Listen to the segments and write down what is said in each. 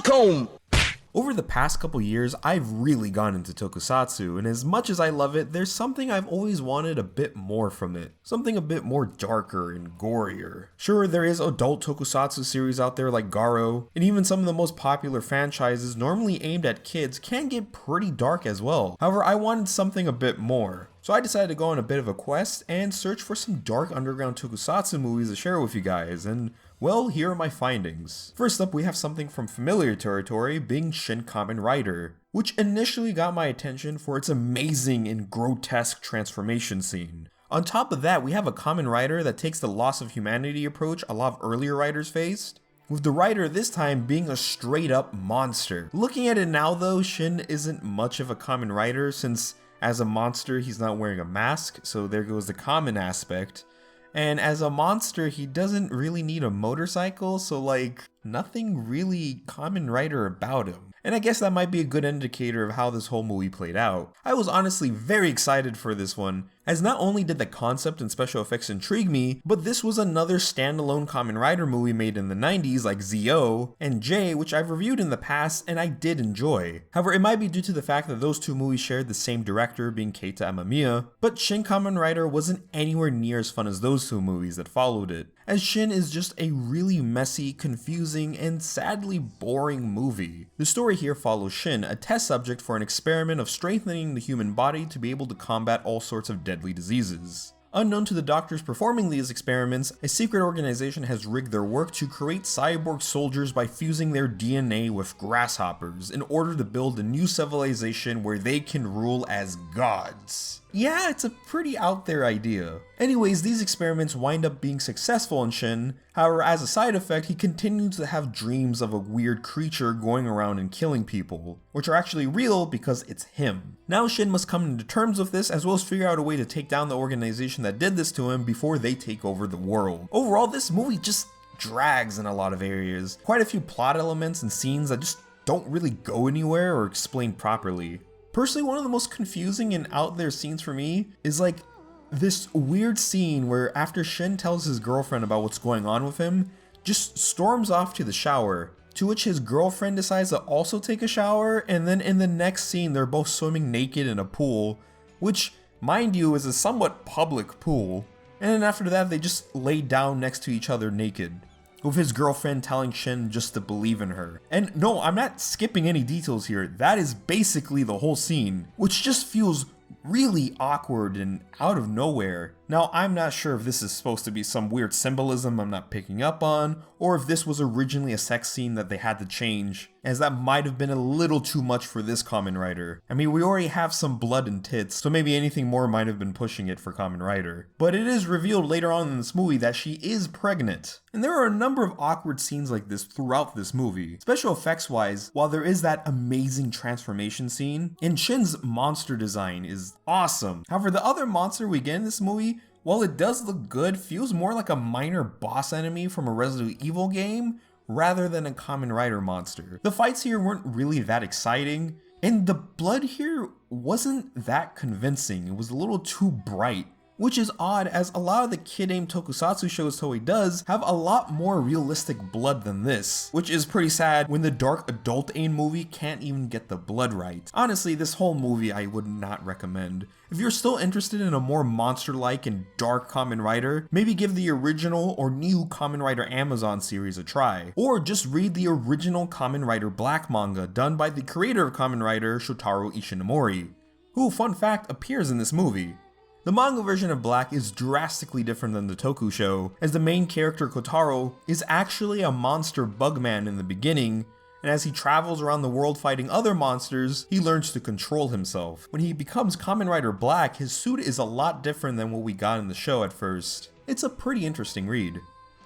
Falcon! Over the past couple years, I've really gone into Tokusatsu, and as much as I love it, there's something I've always wanted a bit more from it. Something a bit more darker and gorier. Sure, there is adult Tokusatsu series out there like Garo, and even some of the most popular franchises normally aimed at kids can get pretty dark as well. However, I wanted something a bit more. So I decided to go on a bit of a quest and search for some dark underground Tokusatsu movies to share with you guys, and well, here are my findings. First up, we have something from familiar territory, being Shin Kamen Rider, which initially got my attention for its amazing and grotesque transformation scene. On top of that, we have a Kamen Rider that takes the loss of humanity approach a lot of earlier riders faced, with the rider this time being a straight up monster. Looking at it now though, Shin isn't much of a Kamen Rider since as a monster he's not wearing a mask, so there goes the common aspect. And as a monster, he doesn't really need a motorcycle, so like, nothing really Kamen Rider about him. And I guess that might be a good indicator of how this whole movie played out. I was honestly very excited for this one, as not only did the concept and special effects intrigue me, but this was another standalone Kamen Rider movie made in the 90s like Z.O. and J, which I've reviewed in the past and I did enjoy. However, it might be due to the fact that those two movies shared the same director, being Keita Amamiya, but Shin Kamen Rider wasn't anywhere near as fun as those two movies that followed it, as Shin is just a really messy, confusing, and sadly boring movie. The story here follows Shin, a test subject for an experiment of strengthening the human body to be able to combat all sorts of deadly diseases. Unknown to the doctors performing these experiments, a secret organization has rigged their work to create cyborg soldiers by fusing their DNA with grasshoppers in order to build a new civilization where they can rule as gods. Yeah, it's a pretty out there idea. Anyways, these experiments wind up being successful in Shin. However, as a side effect, he continues to have dreams of a weird creature going around and killing people, which are actually real because it's him. Now Shin must come to terms with this, as well as figure out a way to take down the organization that did this to him before they take over the world. Overall, this movie just drags in a lot of areas. Quite a few plot elements and scenes that just don't really go anywhere or explain properly. Personally, one of the most confusing and out there scenes for me is like this weird scene where after Shin tells his girlfriend about what's going on with him, just storms off to the shower, to which his girlfriend decides to also take a shower, and then in the next scene they're both swimming naked in a pool, which, mind you, is a somewhat public pool, and then after that they just lay down next to each other naked, with his girlfriend telling Shin just to believe in her. And no, I'm not skipping any details here, that is basically the whole scene, which just feels really awkward and out of nowhere. Now, I'm not sure if this is supposed to be some weird symbolism I'm not picking up on, or if this was originally a sex scene that they had to change, as that might have been a little too much for this Kamen Rider. I mean, we already have some blood and tits, so maybe anything more might have been pushing it for Kamen Rider. But it is revealed later on in this movie that she is pregnant. And there are a number of awkward scenes like this throughout this movie. Special effects wise, while there is that amazing transformation scene, and Shin's monster design is awesome. However, the other monster we get in this movie, while it does look good, feels more like a minor boss enemy from a Resident Evil game rather than a Kamen Rider monster. The fights here weren't really that exciting, and the blood here wasn't that convincing. It was a little too bright, which is odd as a lot of the kid-aimed tokusatsu shows Toei does have a lot more realistic blood than this, which is pretty sad when the dark adult-aimed movie can't even get the blood right. Honestly, this whole movie I would not recommend. If you're still interested in a more monster-like and dark Kamen Rider, maybe give the original or new Kamen Rider Amazon series a try, or just read the original Kamen Rider Black manga done by the creator of Kamen Rider, Shotaro Ishinomori, who, fun fact, appears in this movie. The manga version of Black is drastically different than the Toku show, as the main character Kotaro is actually a monster bugman in the beginning, and as he travels around the world fighting other monsters, he learns to control himself. When he becomes Kamen Rider Black, his suit is a lot different than what we got in the show at first. It's a pretty interesting read.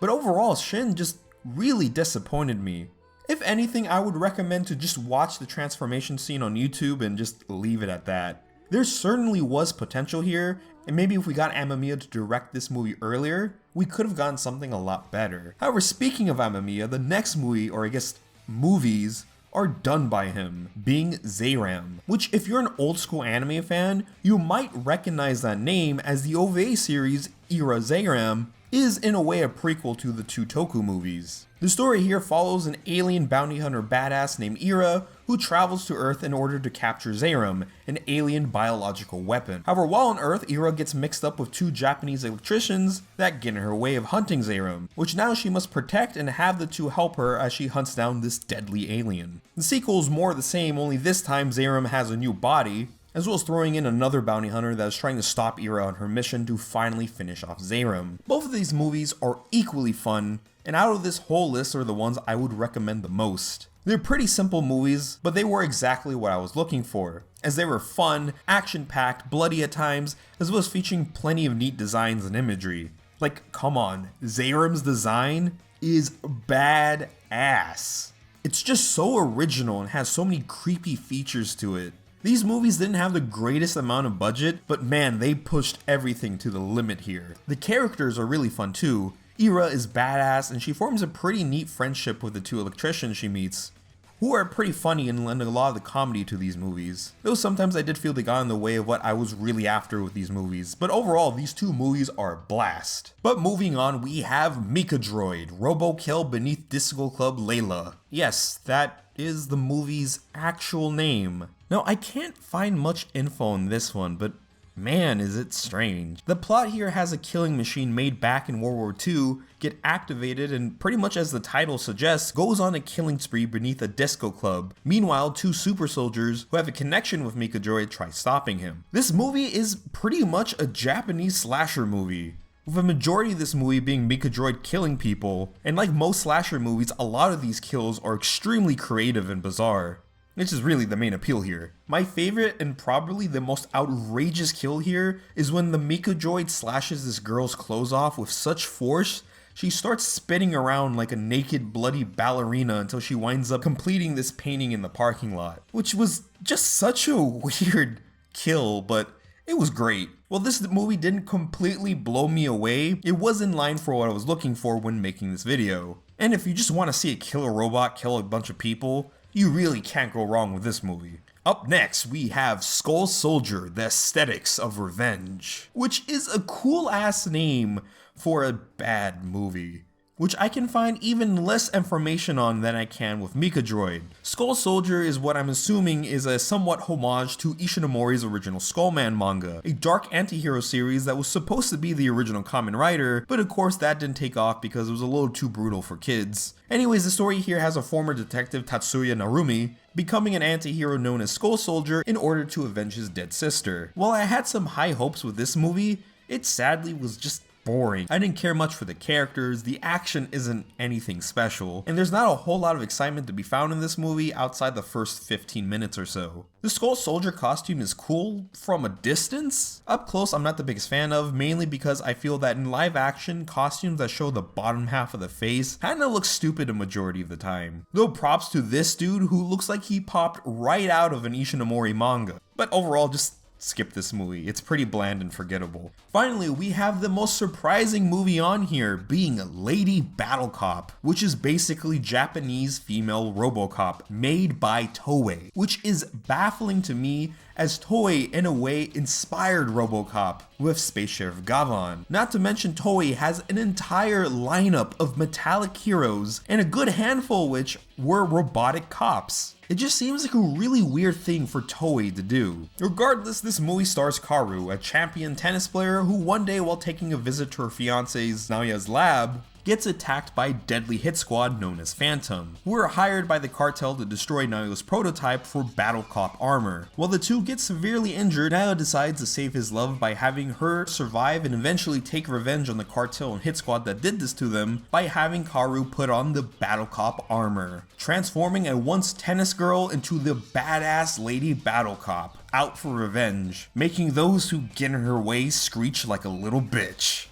But overall, Shin just really disappointed me. If anything, I would recommend to just watch the transformation scene on YouTube and just leave it at that. There certainly was potential here, and maybe if we got Amamiya to direct this movie earlier, we could have gotten something a lot better. However, speaking of Amamiya, the next movie, or I guess movies, are done by him, being Zeiram, which if you're an old school anime fan, you might recognize that name as the OVA series Era Zeiram is in a way a prequel to the two Toku movies. The story here follows an alien bounty hunter badass named Ira who travels to Earth in order to capture Zeiram, an alien biological weapon. However, while on Earth, Ira gets mixed up with two Japanese electricians that get in her way of hunting Zeiram, which now she must protect and have the two help her as she hunts down this deadly alien. The sequel is more of the same, only this time Zeiram has a new body, as well as throwing in another bounty hunter that is trying to stop Ira on her mission to finally finish off Zeiram. Both of these movies are equally fun, and out of this whole list are the ones I would recommend the most. They're pretty simple movies, but they were exactly what I was looking for, as they were fun, action-packed, bloody at times, as well as featuring plenty of neat designs and imagery. Like, come on, Zeiram's design is badass. It's just so original and has so many creepy features to it. These movies didn't have the greatest amount of budget, but man, they pushed everything to the limit here. The characters are really fun too. Ira is badass and she forms a pretty neat friendship with the two electricians she meets, who are pretty funny and lend a lot of the comedy to these movies. Though sometimes I did feel they got in the way of what I was really after with these movies, but overall these two movies are a blast. But moving on, we have Mechadroid, Robo-Kill Beneath Disco Club Layla. Yes, that is the movie's actual name. Now, I can't find much info on this one, but man, is it strange. The plot here has a killing machine made back in World War II get activated and pretty much as the title suggests, goes on a killing spree beneath a disco club. Meanwhile, two super soldiers who have a connection with Mikadroid try stopping him. This movie is pretty much a Japanese slasher movie, with a majority of this movie being Mikadroid killing people, and like most slasher movies, a lot of these kills are extremely creative and bizarre, which is really the main appeal here. My favorite and probably the most outrageous kill here is when the Mikadroid slashes this girl's clothes off with such force, she starts spinning around like a naked bloody ballerina until she winds up completing this painting in the parking lot, which was just such a weird kill, but it was great. While this movie didn't completely blow me away, it was in line for what I was looking for when making this video. And if you just want to see a killer robot kill a bunch of people, you really can't go wrong with this movie. Up next, we have Skull Soldier, The Aesthetics of Revenge, which is a cool ass name for a bad movie, which I can find even less information on than I can with Mikadroid. Skull Soldier is what I'm assuming is a somewhat homage to Ishinomori's original Skullman manga, a dark anti-hero series that was supposed to be the original Kamen writer, but of course that didn't take off because it was a little too brutal for kids. Anyways, the story here has a former detective, Tatsuya Narumi, becoming an anti-hero known as Skull Soldier in order to avenge his dead sister. While I had some high hopes with this movie, it sadly was just boring. I didn't care much for the characters, the action isn't anything special, and there's not a whole lot of excitement to be found in this movie outside the first 15 minutes or so. The Skull Soldier costume is cool from a distance. Up close, I'm not the biggest fan of, mainly because I feel that in live action, costumes that show the bottom half of the face kinda look stupid a majority of the time. Though props to this dude who looks like he popped right out of an Ishinomori manga. But overall, just skip this movie. It's pretty bland and forgettable. Finally, we have the most surprising movie on here, being Lady BattleCop, which is basically Japanese female RoboCop made by Toei, which is baffling to me as Toei in a way inspired RoboCop with Space Sheriff Gavan. Not to mention Toei has an entire lineup of metallic heroes and a good handful which were robotic cops. It just seems like a really weird thing for Toei to do. Regardless, this movie stars Karu, a champion tennis player who one day while taking a visit to her fiance's Naoya's lab, gets attacked by a deadly hit squad known as Phantom, who are hired by the cartel to destroy Naoya's prototype for BattleCop armor. While the two get severely injured, Naoya decides to save his love by having her survive and eventually take revenge on the cartel and hit squad that did this to them by having Karu put on the BattleCop armor, transforming a once tennis girl into the badass Lady BattleCop, out for revenge, making those who get in her way screech like a little bitch.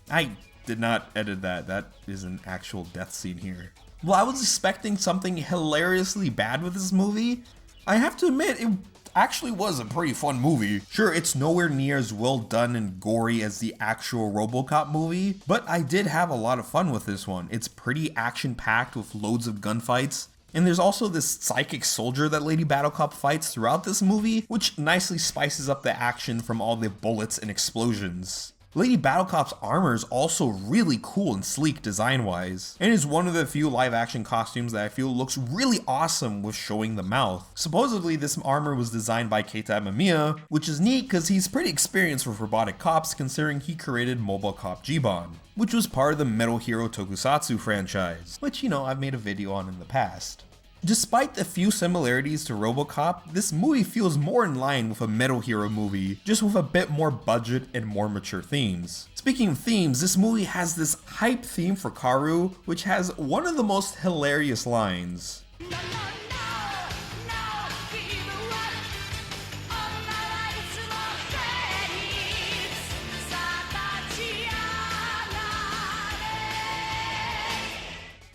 I did not edit that. That is an actual death scene here. Well, I was expecting something hilariously bad with this movie. I have to admit, it actually was a pretty fun movie. Sure, it's nowhere near as well done and gory as the actual RoboCop movie, but I did have a lot of fun with this one. It's pretty action-packed with loads of gunfights, And there's also this psychic soldier that Lady BattleCop fights throughout this movie, which nicely spices up the action from all the bullets and explosions. Lady BattleCop's armor is also really cool and sleek design-wise, and is one of the few live-action costumes that I feel looks really awesome with showing the mouth. Supposedly, this armor was designed by Keita Mamiya, which is neat because he's pretty experienced with robotic cops considering he created Mobile Cop Giban, which was part of the Metal Hero Tokusatsu franchise, which, you know, I've made a video on in the past. Despite the few similarities to RoboCop, this movie feels more in line with a Metal Hero movie, just with a bit more budget and more mature themes. Speaking of themes, this movie has this hype theme for Karu, which has one of the most hilarious lines.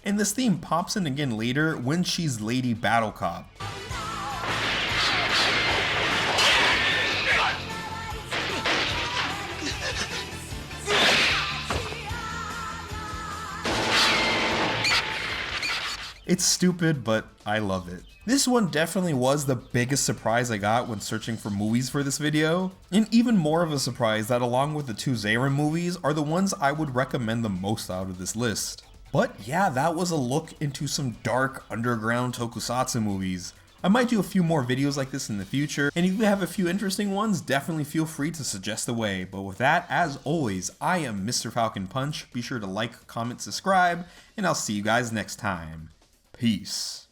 And this theme pops in again later when she's Lady BattleCop. It's stupid, but I love it. This one definitely was the biggest surprise I got when searching for movies for this video, and even more of a surprise that along with the two Zeiram movies are the ones I would recommend the most out of this list. But yeah, that was a look into some dark underground tokusatsu movies. I might do a few more videos like this in the future, and if you have a few interesting ones, definitely feel free to suggest a way. But with that, as always, I am Mr.FalconPunch. Be sure to like, comment, subscribe, and I'll see you guys next time. Peace.